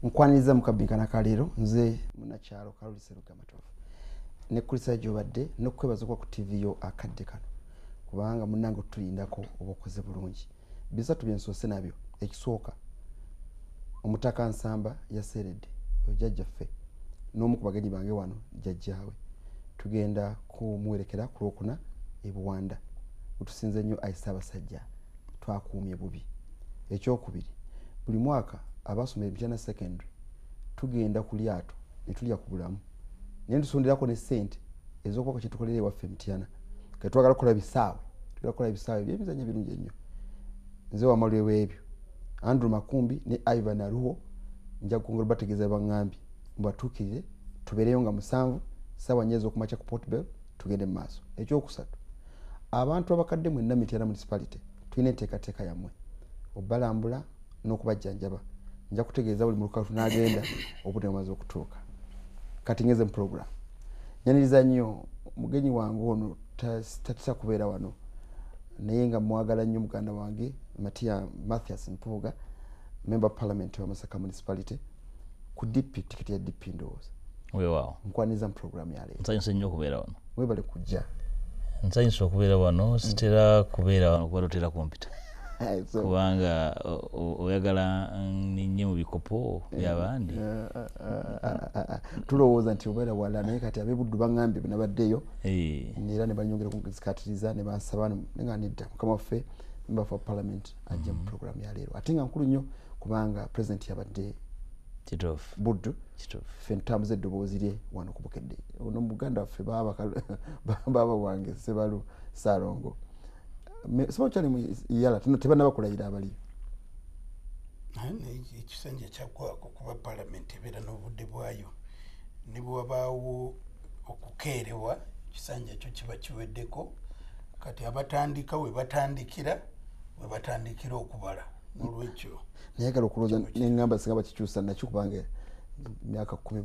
nkwaniriza mu kabbinkano ka leero nze munnakyalo Kalooli Sseruga matofu nekkulisa gy'obadde n'okwebaza kwa ku TV yo Akabbinkano kubanga munnange otulindako oba okoze bulungi bisatu byensoose nabyo ekisooka omutaka Nsamba yaseeredde ojjajjaffe n'omu ku bagenyi bange wano jjajjaawe tugenda kumwerekera ku Lwokuna e Buwanda utusinze nnyo ayisa abasajja twakuumye bubi. Ekyokubiri buli mwaka abasoma ebyana secondary tugenda ku lyato ne tulya ku bulamu naye tusonderako ne ssente ez'okuba kye tukolera ewaffe Mityana kati twagala kukola bisaawe by'emizannyo birungi ennyo nze wamalwe w'ebyo Andrew Makumbi ne Ivan Aruho nja kungula bategeeza baŋŋambye mbatuukirire tubeereyo nga 7 ssaawa 4 ez'okumakya ku Portbell tugende mu maaso. Ekyokusatu abantu abakadde mwenna Mityana municipality tulina enteekateeka yammwe obalambula n'okubajjanjaba nja kutegeeza buli mulukatu n'agenda obudde bumaze okutuuka kati ngeze mu program nyaniriza nnyo mugenyi wange ono tatisa kubeera wano naye nga mwagala nnyo muganda wange Mathias Mpuuga member parliament wa Masaka municipality ku DP tiketi ya DP ndowooza weewaawo nkwaniza mu program ya leero nsanyuse nnyo okubeera wano webale kujja nsanyuse okubeera wano sitera kubeera wano kuba totera kompita kubanga oyagala nnyo mu bikopo by'abandi tulowooza nti obeera wala naye kati ab'ebuddu baŋŋambye nabaddeyo era ne banyongera kunzikatiriza ne bansaba nga nedda mukama waffe member for parliament ajja mu program ya leero ate nga nkulu nnyo kubanga president yabadde kituufu buddu ffe ntutambuza eddoboozi lye wano ku Bukedde ono muganda waffe baba wange Sebalu Saalongo sima kyali yala tebana bakulayira abaliyo ekisanja kyaggwako kuba parliament ebeera n'obudde bwayo ne bwabaawo okukeerewa ekisanja kyo kiba kiweddeko kati abatandika we batandikira okubala olwekyo nayagala okulooza neŋŋamba singa bakikyusa nakyo kubanga emyaka 10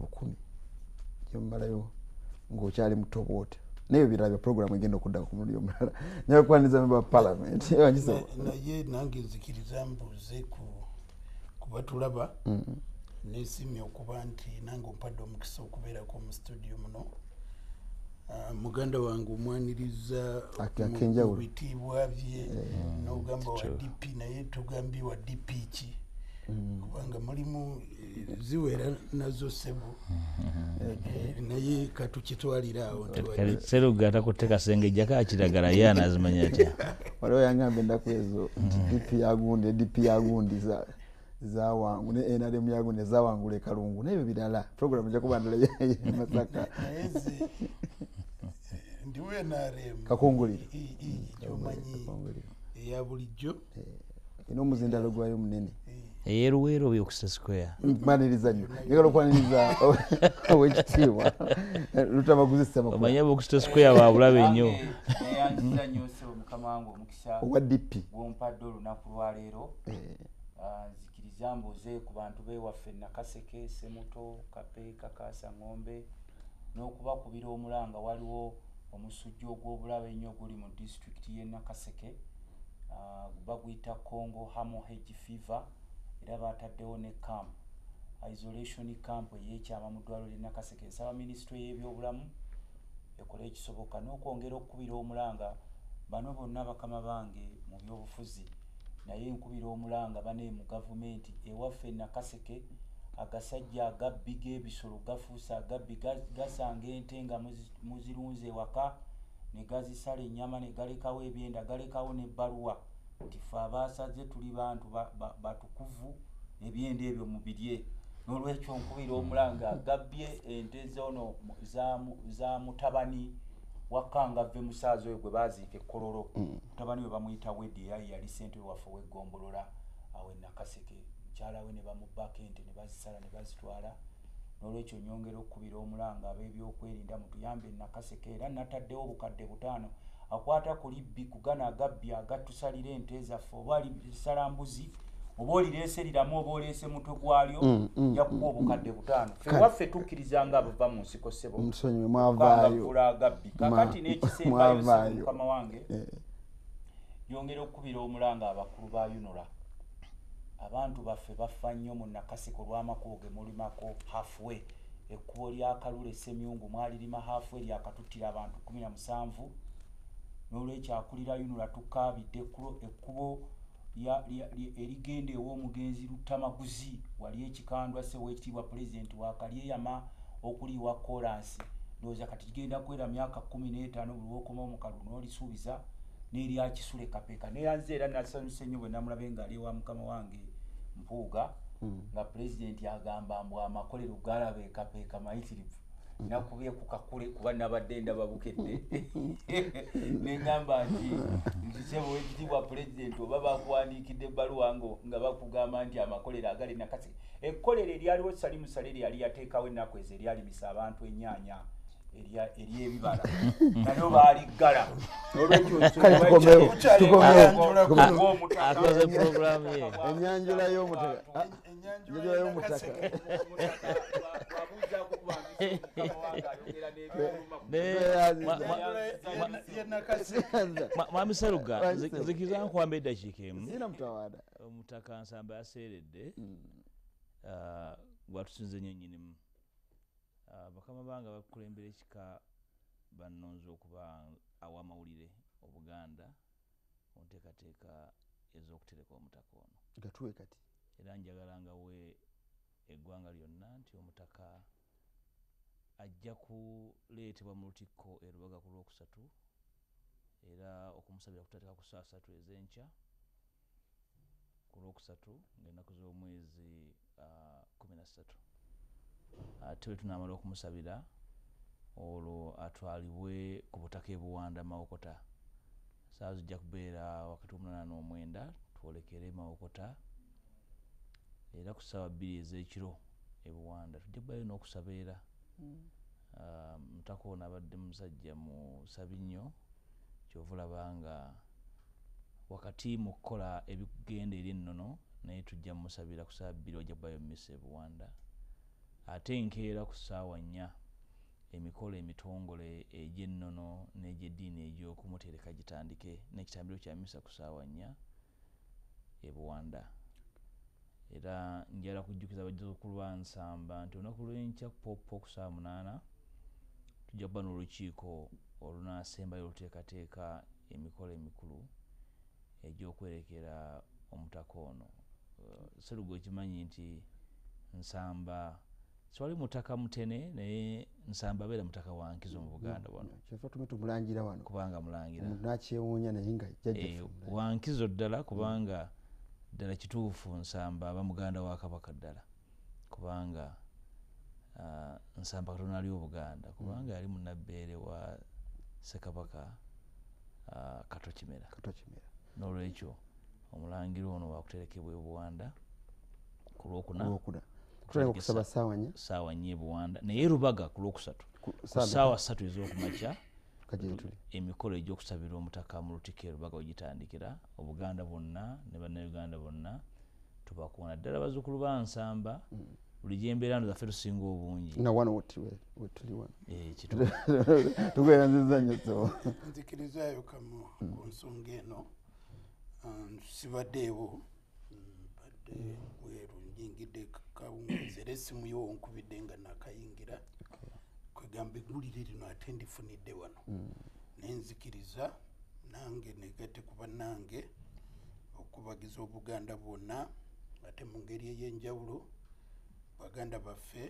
gyemmalayo ng'okyali muto bwoti naye birala bya program egenda okudda ku mulundi omulala naye okwaniza member parliament naye nange nzikiriza mbuuze ku batulaba neesimye okuba nti nange ompadde omukisa okubeerako mu studio muno muganda wange omwaniriza mu bitiibwa bye n'ogamba wa DP naye tugambye wa DP ki kubanga mulimu ziwera nazo sebo naye katukitwalira awo Sseruga takutte kasengejja ka kiragala ye anazimanya atya waliwo yangambe ennaku ezo nti DP yagundi zawangu ne NRM yagundi zawangula e Kalungu n'ebyo birala program ejja kuba ndala Masaka ndiwe NRM kakunguliro kyomanyi eya bulijjo ino omuzindalo gwayo munene eyeruweero by'okusa square mwaniriza nnyo njagala okwaniriza owekitiibwa lutabaguzisa omanye b'okusa square babulabe nnyo neyanziza nnyo sebo mukama wange omukisa owa DP gw'ompadde olunaku lwaleero nzikiriza mbuuze ku bantu b'ewaffe Nakaseke Semuto Kape Kakasa Ng'ombe n'okubakubira omulanga waliwo omusujja ogw'obulabe ennyo guli mu disitulikiti y'e Nakaseke baguyita Congo hemorrhage fever era bataddewo ne camp isolation camp ey'ekyama mu ddwaliro ly'e Nakaseke. Nsaba minisitule y'ebyobulamu ekola ekisoboka n'okwongera okukubira omulanga bano bonna bakama bange mu byobufuzi naye nkubira omulanga bane mu gavumenti ewaffe Nakaseke agasajja agabbi g'ebisolo gafuuse agabbi gasanga ente nga muzirunze ewaka ne gazisala ennyama ne galekawo ebyenda galekawo n'ebbaluwa nti ffe abaasaze tuli bantu batukuvu ebyenda ebyo mubirye n'olwekyo nkubira omulanga agabbye ente zono za mutabani wakangave musaazi oyo gwe baziika ekkololo mutabani we bamuyita Wedi yali ssentebe waffe w'eggombolola awe Nakaseke mukyala we ne bamubbako ente ne bazisala ne bazitwala n'olwekyo nyongera okukubira omulanga ab'ebyokwerinda mutuyambe Nakaseke era nataddewo obukadde 5 akwata ku libbi kugana agabbi agatusalira ente zaffe oba lisala mbuzi oba olireeseriramu oba oleese mutwe gwalyo yakuba obukadde 5 ffe waffe tukkirizanga abava mu nsiko ssebo omusonyiwe mwavaayo agabbi kakati n'ekisembayo mukama wange yongera okukubira omulanga abakulu ba UNORA abantu baffe bafa nnyo mu Nakaseke olw'amakubo ge mulimako halfway. Ekkubo lya Kalule Ssemyungu mwalirima halfway lyakatuttira abantu 17 n'olwekyo akulira yunula tukaabidde ekkubo erigenda ew'omugenzi Lutamaguzi wali ekikandwa Sseweekitiibwa Pulezidenti wakalyeyama okuliwa kolansi ndowooza kati kigenda kwera myaka 15 buli w'okomawo mu kalulu n'olisuubiza n'erya Kisule Kapeeka neyanze era nasanyuse nnyo bwe namulabe ng'ali ewa mukama wange Mpuuga nga Pulezidenti agamba mbu amakolero galaba e Kapeeka mayitirivu nakubye ku kakule kuba nabadde ndaba Bukedde n'engamba nti Sseweekitiibwa Pulezidenti oba bakuwandiikidde ebbaluwa nga bakugamba nti amakolero agali Nakaseke ekkolero eryaliwo Salimu Salere yali yateekawo ennaku ezo eryalimisa abantu ennyaanya ery'ebibala nalyo baaliggala akoze puroguramu ye enyanjula y'omutaka mwami Sseruga nzikiriza nkwamba eddakiika emu omutaka Nsamba yaseeredde gwatusinze nnyo nnyinimu bakama bange bakulembera ekika bannonze okuba aw'amawulire Obuganda ku nteekateeka ez'okutereka omutaka ono gatuwe kati era njagala nga we eggwanga lyonna nti omutaka ajja kuleetebwa mu lutikko e Lubaga ku Lwokusatu era okumusabira kutateeka ku saa 3 ez'enkya ku Lwokusatu ng'ennaku z'omwezi 13 ate bwe tunaamala okumusabira olwo atwalibwe ku butaka e Buwanda Mawokota saa zijja kubeera wakati w'8 n'9 twolekere Mawokota era ku ssaawa 2 ez'ekiro e Buwanda tujja kubayo n'okusabeera mutaka ono abadde musajja musabi nnyo kyova olaba nga wakati mu kukola ebigenda eri ennono naye tujja mumusabira ku ssaawa 2 ojja kubayo mmisa e Buwanda ate enkeera ku ssaawa 4 emikolo emitongole egy'ennono n'egy'eddiini egy'okumutereka gitandike n'ekitambiro kya mmisa ku ssaawa 4 e Buwanda era njala kujjukiza abazzukulu ba Nsamba nti olunaku lw'enkya popo ku ssaawa 8 tujja kuba n'olukiiko olunaasembayo oluteekateeka emikolo emikulu egy'okwerekera omutaka ono. Sseruga okimanyi nti Nsamba siwali mutaka mutene naye Nsamba abeera mutaka wa nkizo mu Buganda wano kyefa tume tumulangira wano kubanga mulangira nakyewuunya naye nga jjajjaffe wa nkizo ddala kubanga ddala kituufu Nsamba aba muganda wa Kabaka ddala kubanga Nsamba Katonda ali Obuganda kubanga yali munnabbeere wa Ssekabaka Kato Kimera n'olwekyo omulangira ono wakuterekebwa e Buwanda ku Lwokuna tutandika okusaba ssaawa 4 e Buwanda naye Lubaga ku Lwokusatu ku ssaawa 3 ez'okumakya emikolo egy'okusabira omutaka mu lutikko e Lubaga wegitandikira Obuganda bwonna ne bannayuganda bonna tubakuuna ddala bazzukulu ba Nsamba buli gyembeera ndo zaffe tusinga obungi na wano wetuli wano tugweyanziza nnyo so nzikirizaayo kamu ku nsonga eno sibaddeewo badde weeru njingidde kawunguzi era essimu yo nkubidde nga nakayingira kwegamba eggulire lino ate ndifunidde wano nenzikiriza nange negate ku bannange okubagiza Obuganda bwonna ate mu ngeri ey'enjawulo baganda baffe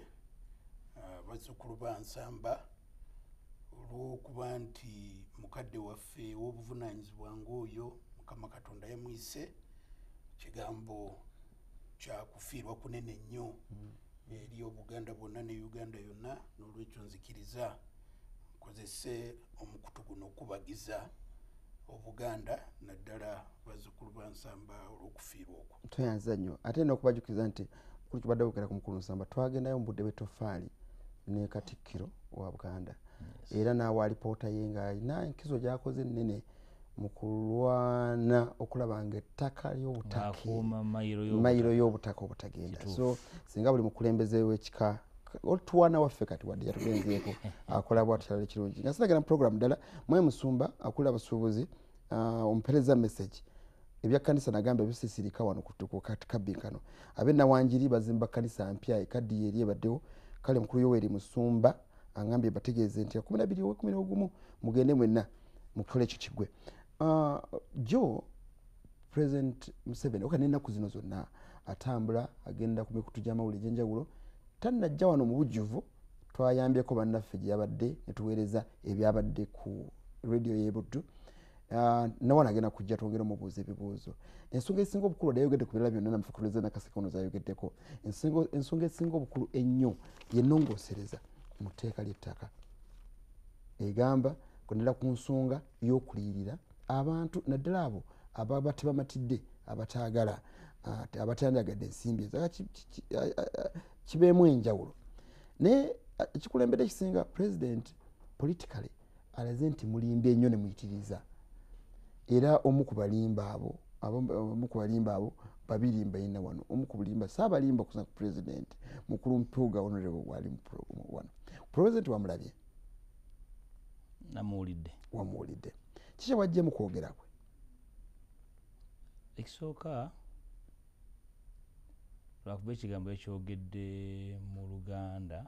bazzukulu ba Nsamba olw'okuba nti mukadde waffe w'obuvunaanyizibwa ng'oyo Mukama Katonda yamuyise kigambo kyakufiirwa kunene nnyo eri Obuganda bwonna ne Uganda yonna n'olwekyo nzikiriza nkozese omukutu guno okubagiza Obuganda naddala bazzukulu ba Nsamba olw'okufiirwa okwo toyanza nnyo ate n'okubajjukiza nti kuli kibadde bukera ku mukulu Nsamba twagendayo mu budde bw'ettofaali ne Katikkiro wa Buganda era naawe alipoota ye ng'alina enkizo gy'akoze ennene mu kulwana okulaba nga ettaka ly'obutaka mayiro y'obutaka obutagenda so singa buli mukulembeze w'ekika otuwana waffe kati wadde yatugenzeeko akola bw'atulala ekirungi nga sinagenda mu program ddala mwe Musumba akulira abasuubuzi ompereza message ebya kanisa nagamba bisisirika wano ku Akabbinkano abe Nawanjiri bazimba kanisa mpya ekaddi eri ebaddewo kale mukulu Yoweri Musumba angambye bategeeze nti 12/11 mugende mwenna mukole ekyo kigwe. Jo President Museveni okane ennaku zino zonna atambula agenda ku mikutu gy'amawulire egy'enjawulo tannajja wano mu bujjuvu twayambyeko bannaffe gye yabadde ne tuweereza ebyabadde ku radio y'e Buddu. Nawana agenda kujja twongera omubuuza ebibuuzo. Ensonga esinga obukulu yayogedde ku birala byonna namufe Pulezidenti Nakaseke ono zayogeddeko. Ensonga esinga obukulu ennyo y'ennongoosereza mu tteeka ly'ettaka egamba kondera ku nsonga y'okuliyirira abantu naddala abo ababa tebamatidde abataagala abatandagadde ensimbi kibeemu enjawulo naye ekikulembedde ekisinga President politically alaze nti mulimba ennyo ne muyitiriza era omu ku balimba abo babiri mbayina wano omu ku bulimba saabalimba okusa ku President mukulu Mpuuga honorable wali wano President wamulabye wamuwulidde kiki wajjemu kwogera kwe ekisooka lwakuba ekigambo ekyogedde mu Luganda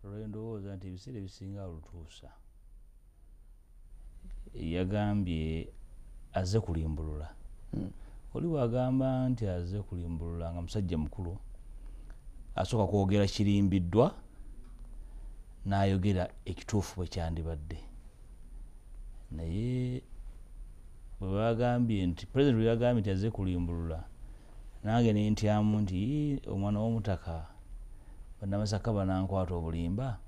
lwendowooza nti ebiseera ebisinga olutuusa yagambye azze kulimbulula oli bwagamba nti azze kulimbulula nga musajja mukulu asooka kwogera kirimbiddwa n'ayogera ekituufu bwe kyandibadde naye bwe bagambye nti President bwe yagambye nti azze kulimbulula nange ne ntyamu nti omwana w'omutaka bannamasaka banankwata obulimba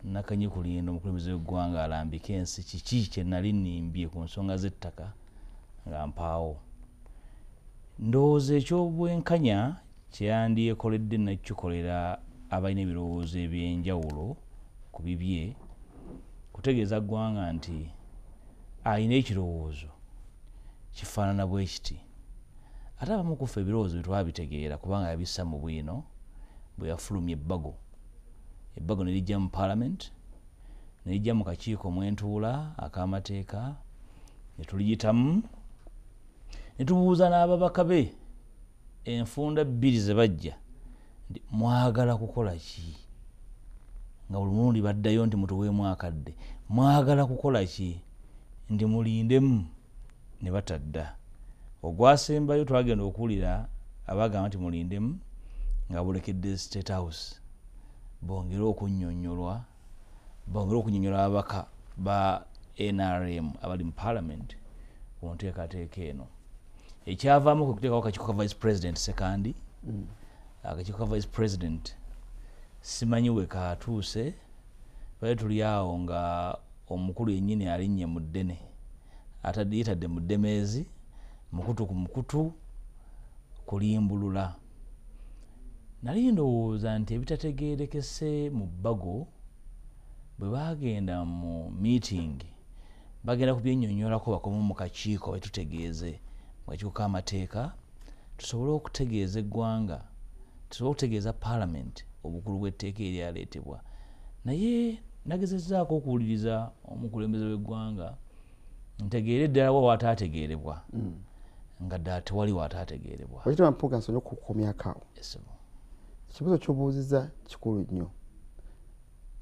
nakanyi kulinda omukulembeze w'eggwanga alambika ensi kiki kye nali nnimbye ku nsonga z'ettaka nga mpaawo ndowooza ekyobwenkanya kyeyandyekoledde nakkikolera abalina ebirowoozo eby'enjawulo ku bibye kutegeeza ggwanga nti alina ekirowoozo kifaanana bwe kiti ate abamu kufa ebirowoozo bye twabitegeera kubanga yabissa mu bwino bwe yafulumya ebbago ne lijja mu Parliament ne lijja mu kakiiko mwentuula ak'amateeka ne tuliyitamu ne tubuuza n'ababaka be enfunda 2 ze bajja nti mwagala kukola ki nga buli mulundi baddayo nti mutuweemu akadde mwagala kukola ki nti mulindemu ne batadda ogwasembayo twagenda okuwulira abagamba nti mulindemu nga bulekedde State House bongere okunnyonnyola ababaka ba NRM abali mu Parliament ku nteekateeka eno ekyavaamu kwe kuteekawo akakiiko ka Vice President sekandi akakiiko ka Vice President simanyi we kaatuuse bali tuli awo nga omukulu yennyini alinnye mu ddene yetadde mu ddemeezi mukutu ku mukutu kulimbulula nali ndowooza nti ebitategeerekese mu bbago bwe bagenda mu meeting bagenda kubyennyonnyolako bakome mu kakiiko betutegeeze mu kakiiko k'amateeka tusobole okutegeeza eggwanga tusobole okutegeeza Parliament obukulu bw'etteeka eryaleetebwa naye nagezezzaako okuwuliriza omukulembeze w'eggwanga ntegeere ddala wa wataategeerebwa nga ddala tewali wataategeerebwa wakitema Mpuuga nsonyi okukomyako awo ekibuuzo ky'obuuziza kikulu nnyo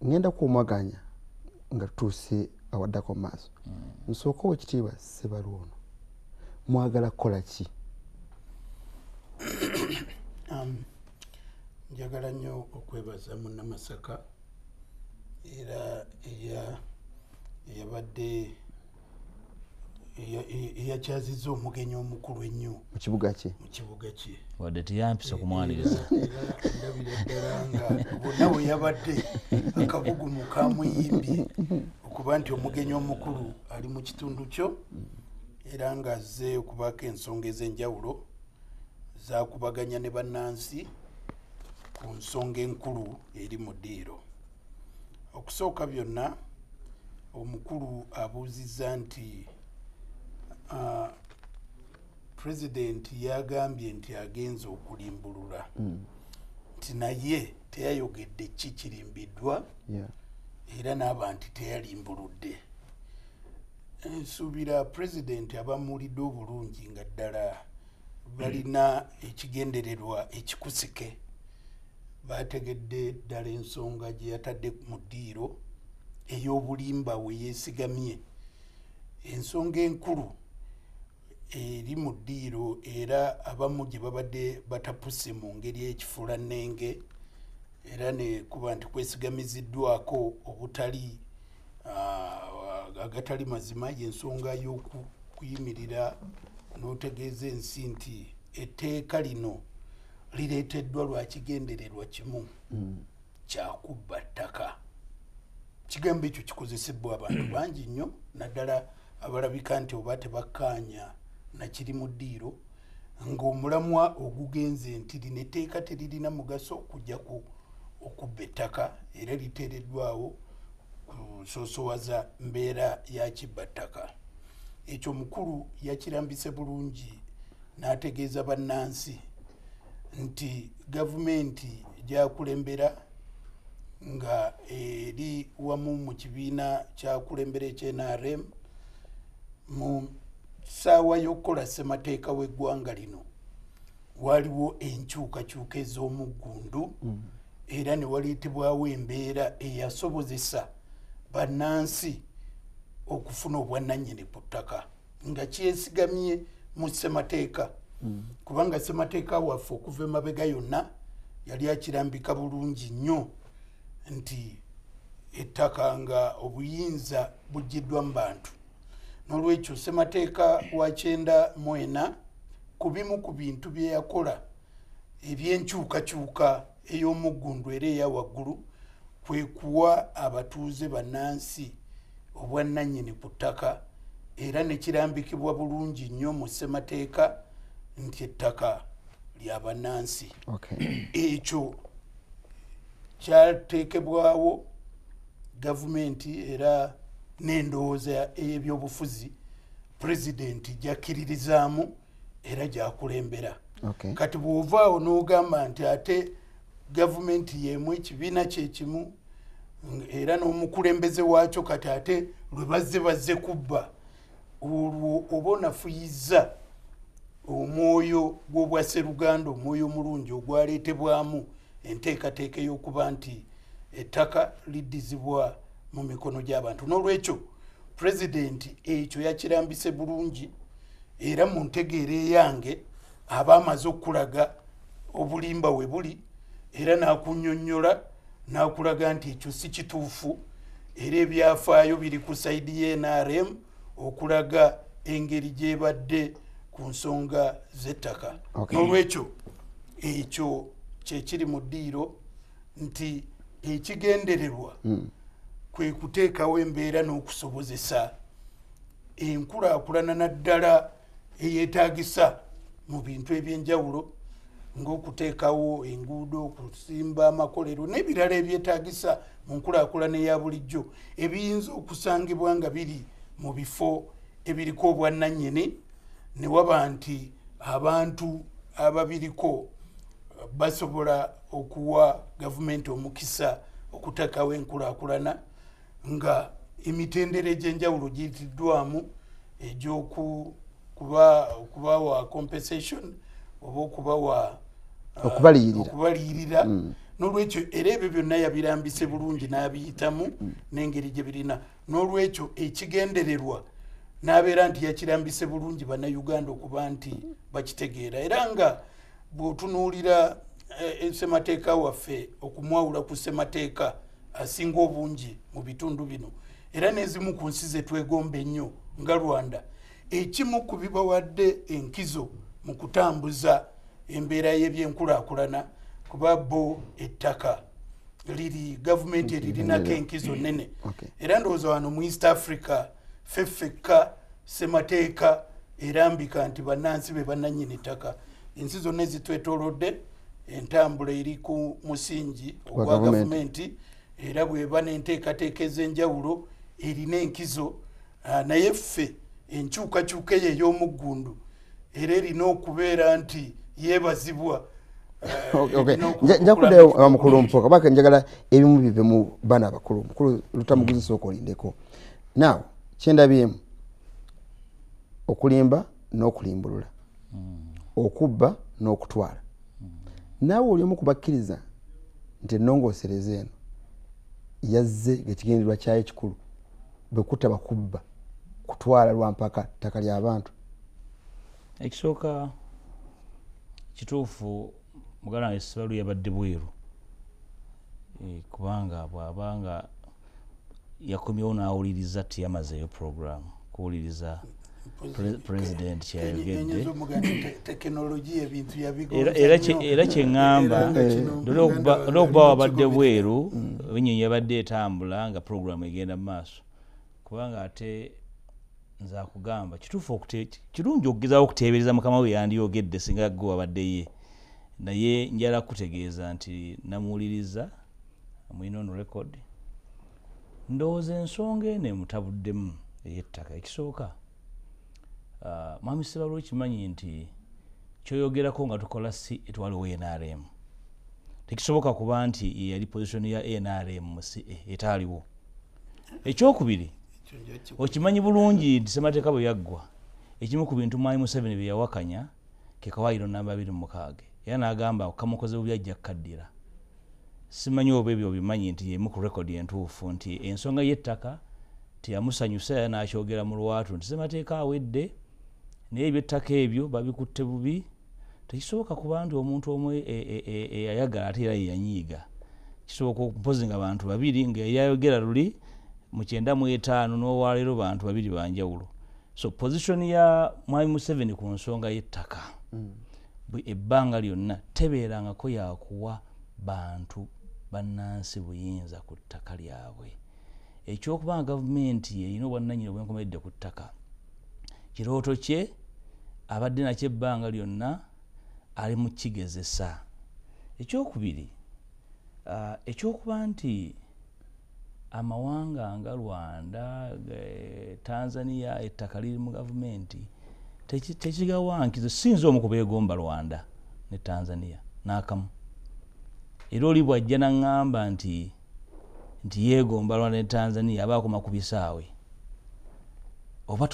ngenda kuomwaganya nga tutuuse awaddako mu maaso nsooka w'ekitiibwa Ssebaluono mwagala kukola ki njagala nnyo okwebaza munnamasaka era eyabadde eyakyazizza omugenyi omukulu ennyo mu kibuga kye wadde teyampisa kumwaniriza ndabira ddala nga bonna bwe yabadde akabugumu kamuyimbye okuba nti omugenyi omukulu ali mu kitundu kyo era ng'azze okubaako ensonga ez'enjawulo zakubaganya ne bannansi ku nsonga enkulu eri mu ddiiro. Okusooka byonna omukulu abuuzizza nti Pulezidenti yagambye nti agenza okulimbulula nti naye teyayogedde ki kirimbiddwa era n'aba nti teyalimbuludde nsuubira pulezidenti abamuwulidde obulungi nga ddala balina ekigendererwa ekikusike bategedde ddala ensonga gye yatadde mu ddiiro ey'obulimba we yeesigamye. Ensonga enkulu eri mu ddiiro era abamu gye babadde batapuse mu ngeri y'ekifuulannenge era ne kuba nti kwesigamiziddwako obutali agatali mazima y'ensonga y'okuyimirira n'otegeeza ensi nti etteeka lino lireeteddwa lwa kigendererwa kimu kyakubba ttaka. Kigambo ekyo kikozesebwa abantu bangi nnyo naddala abalabika nti oba tebakkaanya nakiri mu ddiiro ng'omulamwa ogugenze nti lino etteeka teririna mugaso okujja ku okubba ettaka era liteereddwawo kusoosowaza mbeera ya kibba ttaka. Ekyo mukulu yakirambise bulungi n'ategeeza bannansi nti gavumenti gyakulembera nga eri wamu mu kibiina kyakulembera ekyenRM mu ssaawa y'okukola ssemateeka w'eggwanga lino waliwo enkyukakyuka ez'omuggundu era ne waleetebwawo embeera eyasobozesa bannansi okufuna obwannannyini ku ttaka nga kyesigamye mu ssemateeka kubanga ssemateeka waffe okuva emabega yonna yali akirambika bulungi nnyo nti ettaka nga obuyinza buggiddwa mu bantu. N'olwekyo ssemateeka wa 94 ku bimu ku bintu bye yakola eby'enkyukakyuka ey'omuggundu era eya waggulu kwe kuwa abatuuze bannansi obwannannyini ku ttaka era ne kirambikibwa bulungi nnyo mu ssemateeka nti ettaka lya bannansi. Ekyo kyateekebwawo gavumenti era n'endowooza ey'ebyobufuzi pulezidenti gy'akkiririzaamu era gyakulembera. Kati bw'ovaawo n'ogamba nti ate gavumenti y'emu ekibiina kyekimu era n'omukulembeze waakyo kati ate lwe bazze kubba olwo oba onafuyizza omwoyo gw'obwa Sseruganda, omwoyo omulungi ogwaleetebwamu enteekateeka y'okuba nti ettaka liddizibwa mu mikono gy'abantu. N'olwekyo pulezidenti ekyo yakirambise bulungi era mu ntegeera eyange aba amaze okulaga obulimba we buli era n'akunnyonnyola n'akulaga nti ekyo si kituufu era ebyafaayo biri ku sayidi y'NRM okulaga engeri gy'ebadde ku nsonga z'ettaka. N'olwekyo ekyo kyekiri mu ddiiro nti ekigendererwa kwe kuteekawo embeera n'okusobozesa enkulaakulana naddala eyeetaagisa mu bintu eby'enjawulo ng'okuteekawo enguudo, okusimba amakolero n'ebirala ebyetaagisa mu nkulaakulana eya bulijjo ebiyinza okusangibwa nga biri mu bifo ebiriko obwannannyini ne waba nti abantu ababiriko basobola okuwa gavumenti omukisa okuteekawo enkulaakulana nga emitendera egy'enjawulo giyitiddwamu okubawa compensation oba okubawa okubaliyirira. N'olwekyo era ebyo byonna yabirambise bulungi n'abiyitamu n'engeri gye birina. N'olwekyo ekigendererwa n'abeera nti yakirambise bulungi bannayuganda okuba nti bakitegeera era nga bw'otunuulira ssemateeka waffe okumwawula ku ssemateeka asinga obungi mu bitundu bino era n'ezimu ku nsi ze twegomba ennyo nga Rwanda, ekimu ku bibawadde enkizo mu kutambuza embeera y'ebyenkulaakulana kuba bo ettaka liri gavumenti eririnako enkizo nnene era ndowooza wano mu East Africa ffekka ssemateeka erambika nti bannansi be bannannyini ttaka. Ensi zonna ezitwetoolodde entambula eri ku musingi ogwa gavumenti era bw'eba n'enteekateeka ez'enjawulo erina enkizo naye ffe enkyukakyuka eyo ey'omuggundu era erina okubeera nti yeebazibwa. Njakuddayo wamukulu omupooka kabaka njagala ebimu bive mu baana abakulu mukulu lutamuguzisa okolindeko naawe kyendabyemu okulimba n'okulimbulula okubba n'okutwala naawe oli omu kubakkiriza nti ennongoosereza eno yazze ng'ekigendererwa kyayo ekikulu bwe kutaba kubba kutwala lwampaka ttaka ly'abantu. Ekisooka kituufu mugala wange Ssibalu yabadde bweru kubanga bw'abanga yakomyewo n'awuliriza tiyamazeeyo program kuwuliriza Pulezidenti kyayogedde era kyeŋŋamba olw'okuba wabadde bweru ennyonyi yabadde etambula nga programu egenda mu maaso kubanga ate nze akugamba kituufu kirungi okugezaawo okuteebereza mukama we yandiyogedde singa gwe wabadde ye naye njala kutegeeza nti namuwuliriza mulina ono record ndowooza ensonga eno emutabuddemu ey'ettaka. Ekisooka mwami Ssebalu kimanyi nti kyoyogerako nga tukola si etwaliwo NRM tekisoboka kuba nti yali position ya NRM mu CA etaaliwo. Ekyokubiri okimanyi bulungi nti ssemateeka bwe yaggwa ekimu ku bintu mwami Museveni bye yawakanya ke Kawaayiro namba 26 era n'agamba kamukoze bubi ajja kukaddira. Simanyi oba ebyo bimanyi nti yemu ku rekodi entuufu nti ensonga y'ettaka teyamusanyusa n'akyogera mu lwatu nti ssemateeka awedde naye eby'ettaka ebyo babikutte bubi. Tekisoboka kuba nti omuntu omu eyayagala ate era yeyanyiiga. Kisoboka mpozi nga bantu babiri nga yayogera luli mu 95 n'owaleero bantu babiri banjawulo. So position ya mwami Museveni ku nsonga y'ettaka ebbanga lyonna tebeerangako yakuwa bantu bannansi buyinza ku ttaka lyabwe. Ekyokubanga gavumenti erina obwannannyini obwenkomeredde ku ttaka kirooto kye abadde nakyo ebbanga lyonna ali mu kigezesa. Ekyokubiri ekyokuba nti amawanga nga Rwanda, Tanzania ettaka liri mu gavumenti tekigawankizo. Sinza omu kubeegomba Rwanda ne Tanzania n'akamu. Era oli bw'ajja n'aŋŋamba nti yeegomba Rwanda ne Tanzania aba akoma ku bisaawe oba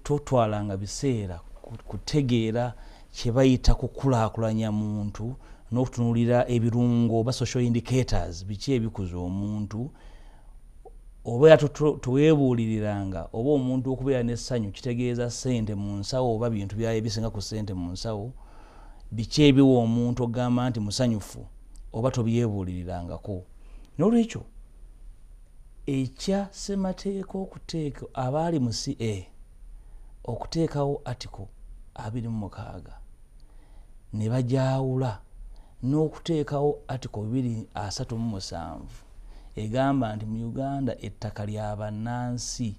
totwalanga biseera kutegeera kye bayita kukulaakulanya muntu n'okutunuulira ebirungo oba social indicators biki ebikuza omuntu oba tuweebuuliriranga oba omuntu okubeera n'essanyu kitegeeza ssente mu nsawo oba bintu byayo bisinga ku ssente mu nsawo biki ebiwa omuntu ogamba nti musanyufu oba tobyebuulirirangako. N'olwekyo ekya ssemateeka okuteeka abaali mu CA okuteekawo article 26 ne bajawula n'okuteekawo article 237 egamba nti mu Uganda ettaka lya bannansi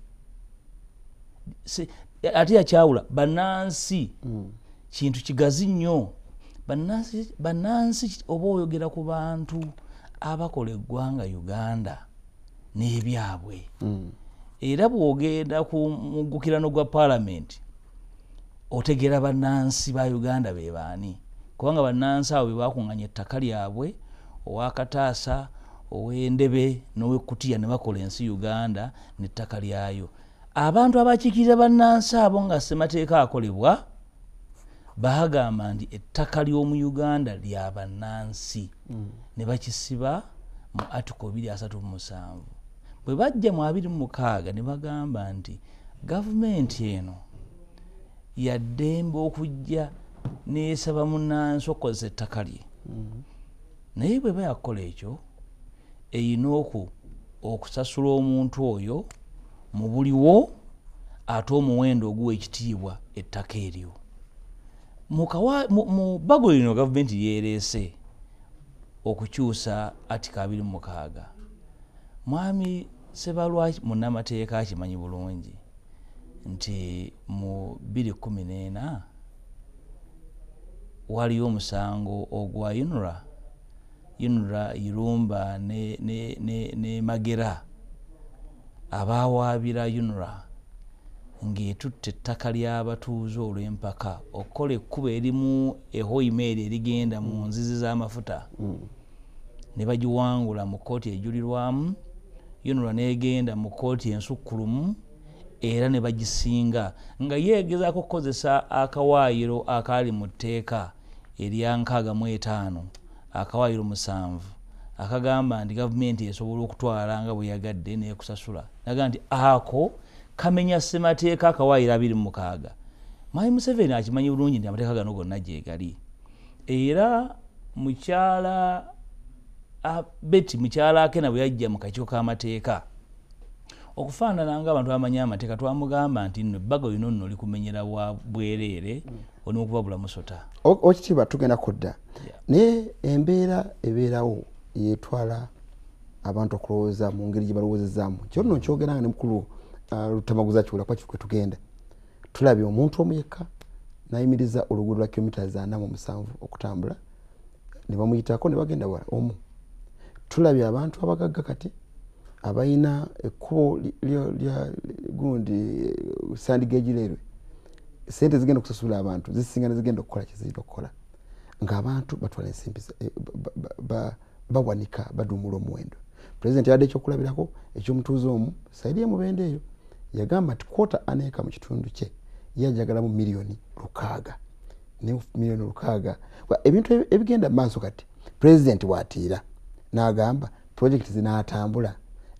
ate yakyawula bannansi kintu kigazi nnyo. Bannansi oba oyogera ku bantu abakola eggwanga Uganda n'ebyabwe era bw'ogenda ku muggukirano gwa Parliament otegeera bannansi ba Uganda be baani kubanga bannansi abo be bakuŋŋanya ettaka lyabwe ow'Akataasa ow'Endebe n'ow'Ekkutiya ne bakola ensi Uganda n'ettaka lyayo. Abantu abakiikirira bannansi abo nga ssemateeka akolebwa bagamba nti ettaka ly'omu Uganda lya bannansi ne bakisiba mu article 237. Bwe bajja mu 26 ne bagamba nti gavumenti eno yaddembe okujja neesaba munnansi okukozesa ettaka lye naye bwe bayakola ekyo eyina okusasula omuntu oyo mu buliwo ate omuwendo oguwa ekitiibwa ettaka eryo. Mu bbago lino gavumenti yeereese okukyusa article 26. Mwami Ssebalu munnamateeka akimanyi bulungi nti mu 2014 waliyo omusango ogwa UNRA Irumba ne Magera abawaabira UNRA ng'etutte ettaka ly'abatuuze olw'empaka okukola ekkubo erimu ehoimeeri erigenda mu nzizi z'amafuta ne bagiwangula mu kkooti ejulirwamu. UNRA n'egenda mu kkooti ensukkulumu era ne bagisinga nga yeegezaako okukozesa akawaayiro akaali mu tteeka erya 65 akawaayiro 7 akagamba nti gavumenti esobola okutwala nga bwe yagadde nekusasula naga nti ako kamenya ssemateeka akawaayiro 26 Mwami Museveni akimanyi bulungi nti amateeka gano gonna gyegali era mukyala Betty mukyala Akena bwe yajja mu kakiiko k'amateeka okufaanana ng'abantu abamanyi amateeka twamugamba nti nno ebbago lino nno likumenyera bwereere on'okubabula musota okitiibwa tugenda kudda naye embeera ebeerawo yeetwala abantu okulowooza mu ngeri gye balowoozezaamu kyo nno nkyogeranga ne mukulu Lutamaguza Kiwula kwa kikwe tugenda tulabye omuntu omu yekka n'ayimiriza oluguudo lwa kilomita 47 okutambula ne bamuyitako ne bagenda wala omu tulabye abantu abagagga kati abayina ekkubo lya gundi sandigage leerwe sente zigenda okusasula abantu zisinga ne zigenda okukola kizira okukola ng'abantu batwala ensimbi bawanika baduumula omuwendo pulezidenti yadde ekyokulabirako ekyomutuuze omu saidi y'emubende eyo yagamba nti kwota aneeka mu kitundu kye yajagalamu miliyoni 600 ne miliyoni 600 ebintu ebigenda maaso kati pulezidenti watiira n'agamba projekiti zinaatambula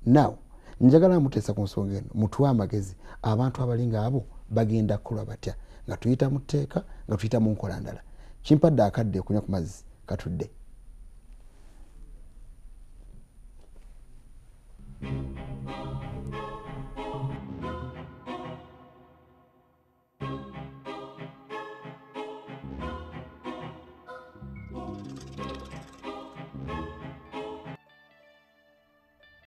now njagala muteesa ku nsonga eno mutuwe amagezi abantu abalinga abo bagenda kukola batya nga tuyita mu tteeka nga tuyita mu nkola ndala kimpadde akadde okunywa ku mazzi katudde